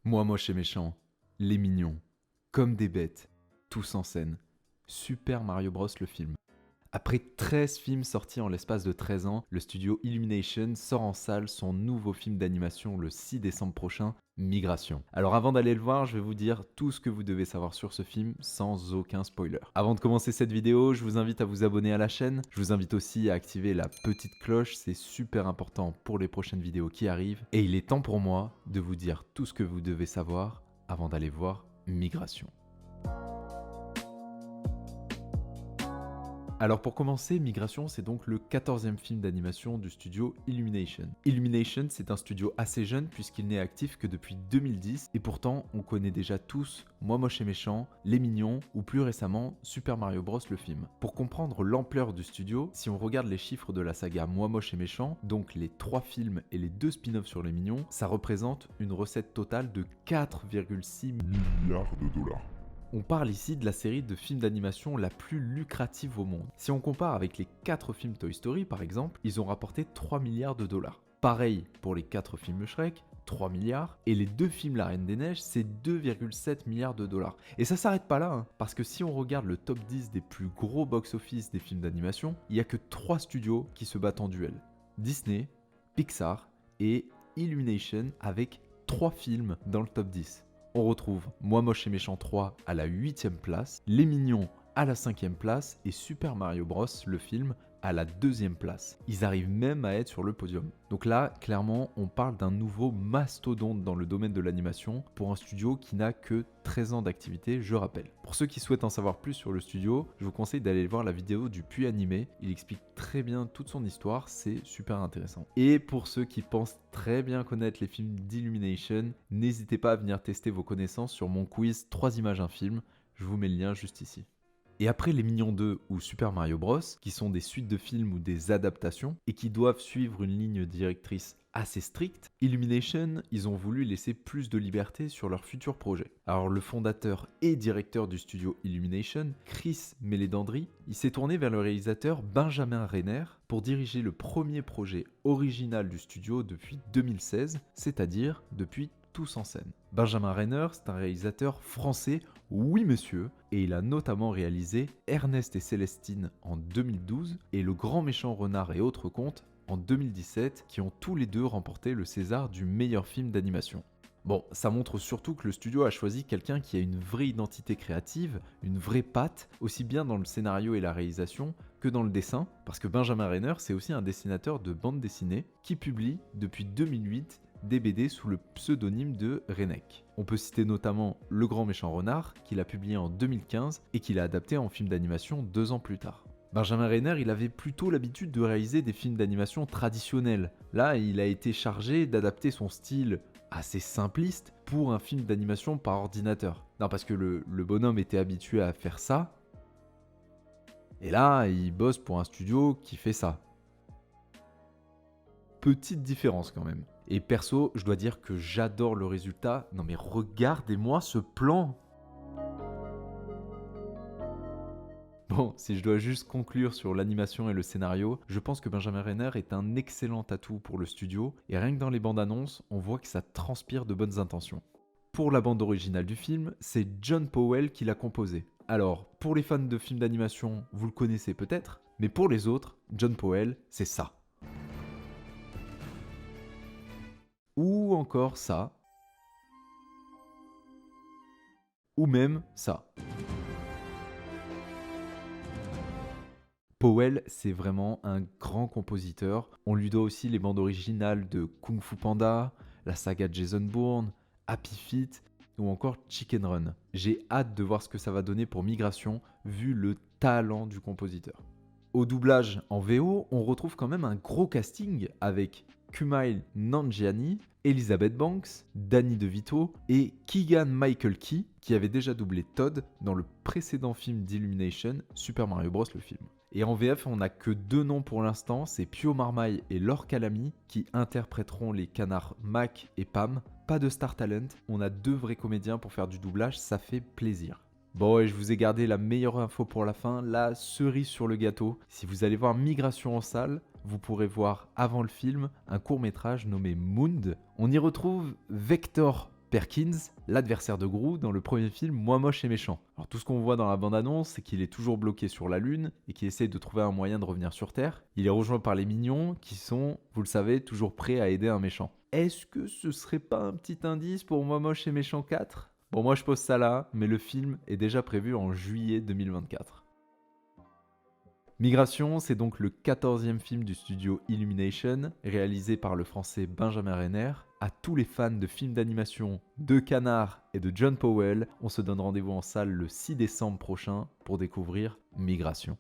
Moi moche et méchant, les mignons, comme des bêtes, tous en scène. Super Mario Bros le film. Après 13 films sortis en l'espace de 13 ans, le studio Illumination sort en salle son nouveau film d'animation le 6 décembre prochain, Migration. Alors avant d'aller le voir, je vais vous dire tout ce que vous devez savoir sur ce film sans aucun spoiler. Avant de commencer cette vidéo, je vous invite à vous abonner à la chaîne. Je vous invite aussi à activer la petite cloche, c'est super important pour les prochaines vidéos qui arrivent. Et il est temps pour moi de vous dire tout ce que vous devez savoir avant d'aller voir Migration. Alors pour commencer, Migration, c'est donc le 14e film d'animation du studio Illumination. Illumination, c'est un studio assez jeune puisqu'il n'est actif que depuis 2010 et pourtant on connaît déjà tous Moi moche et méchant, Les Mignons ou plus récemment Super Mario Bros le film. Pour comprendre l'ampleur du studio, si on regarde les chiffres de la saga Moi moche et méchant, donc les 3 films et les 2 spin-offs sur Les Mignons, ça représente une recette totale de 4,6 milliards de dollars. On parle ici de la série de films d'animation la plus lucrative au monde. Si on compare avec les 4 films Toy Story par exemple, ils ont rapporté 3 milliards de dollars. Pareil pour les 4 films Shrek, 3 milliards, et les 2 films La Reine des Neiges, c'est 2,7 milliards de dollars. Et ça s'arrête pas là, parce que si on regarde le top 10 des plus gros box-office des films d'animation, il n'y a que 3 studios qui se battent en duel. Disney, Pixar et Illumination avec 3 films dans le top 10. On retrouve Moi moche et méchant 3 à la 8e place, Les Mignons à la 5e place et Super Mario Bros le film à la 2e place. Ils arrivent même à être sur le podium. Donc là, clairement, on parle d'un nouveau mastodonte dans le domaine de l'animation pour un studio qui n'a que 13 ans d'activité, je rappelle. Pour ceux qui souhaitent en savoir plus sur le studio, je vous conseille d'aller voir la vidéo du Puy animé. Il explique très bien toute son histoire, c'est super intéressant. Et pour ceux qui pensent très bien connaître les films d'Illumination, n'hésitez pas à venir tester vos connaissances sur mon quiz 3 images un film. Je vous mets le lien juste ici. Et après Les Mignons 2 ou Super Mario Bros, qui sont des suites de films ou des adaptations, et qui doivent suivre une ligne directrice assez stricte, Illumination, ils ont voulu laisser plus de liberté sur leurs futurs projets. Alors le fondateur et directeur du studio Illumination, Chris Meledandri, il s'est tourné vers le réalisateur Benjamin Renner pour diriger le premier projet original du studio depuis 2016, c'est-à-dire depuis Tous en scène. Benjamin Renner, c'est un réalisateur français, oui monsieur, et il a notamment réalisé Ernest et Célestine en 2012 et Le Grand Méchant Renard et autres contes en 2017, qui ont tous les deux remporté le César du meilleur film d'animation. Bon, ça montre surtout que le studio a choisi quelqu'un qui a une vraie identité créative, une vraie patte, aussi bien dans le scénario et la réalisation que dans le dessin, parce que Benjamin Renner, c'est aussi un dessinateur de bande dessinée qui publie depuis 2008 des BD sous le pseudonyme de Renek. On peut citer notamment Le Grand Méchant Renard, qu'il a publié en 2015 et qu'il a adapté en film d'animation 2 ans plus tard. Benjamin Renner, il avait plutôt l'habitude de réaliser des films d'animation traditionnels. Là, il a été chargé d'adapter son style assez simpliste pour un film d'animation par ordinateur. Non, parce que le bonhomme était habitué à faire ça. Et là, il bosse pour un studio qui fait ça. Petite différence quand même. Et perso, je dois dire que j'adore le résultat. Non mais regardez-moi ce plan! Bon, si je dois juste conclure sur l'animation et le scénario, je pense que Benjamin Renner est un excellent atout pour le studio, et rien que dans les bandes annonces, on voit que ça transpire de bonnes intentions. Pour la bande originale du film, c'est John Powell qui l'a composé. Alors, pour les fans de films d'animation, vous le connaissez peut-être, mais pour les autres, John Powell, c'est ça. Ou encore ça. Ou même ça. Powell, c'est vraiment un grand compositeur. On lui doit aussi les bandes originales de Kung Fu Panda, la saga Jason Bourne, Happy Feet ou encore Chicken Run. J'ai hâte de voir ce que ça va donner pour Migration, vu le talent du compositeur. Au doublage en VO, on retrouve quand même un gros casting avec Kumail Nanjiani, Elizabeth Banks, Danny DeVito et Keegan Michael Key, qui avait déjà doublé Todd dans le précédent film d'Illumination, Super Mario Bros. Le film. Et en VF, on n'a que 2 noms pour l'instant, c'est Pio Marmaille et Laure Calamy qui interpréteront les canards Mac et Pam. Pas de star talent, on a 2 vrais comédiens pour faire du doublage, ça fait plaisir. Bon, et je vous ai gardé la meilleure info pour la fin, la cerise sur le gâteau. Si vous allez voir Migration en salle, vous pourrez voir avant le film un court-métrage nommé Moond. On y retrouve Vector Perkins, l'adversaire de Gru dans le premier film Moi moche et méchant. Alors tout ce qu'on voit dans la bande-annonce, c'est qu'il est toujours bloqué sur la Lune et qu'il essaye de trouver un moyen de revenir sur Terre. Il est rejoint par les mignons qui sont, vous le savez, toujours prêts à aider un méchant. Est-ce que ce serait pas un petit indice pour Moi moche et méchant 4 ? Bon, moi je pose ça là, mais le film est déjà prévu en juillet 2024. Migration, c'est donc le 14e film du studio Illumination, réalisé par le français Benjamin Renner. À tous les fans de films d'animation de Canard et de John Powell, on se donne rendez-vous en salle le 6 décembre prochain pour découvrir Migration.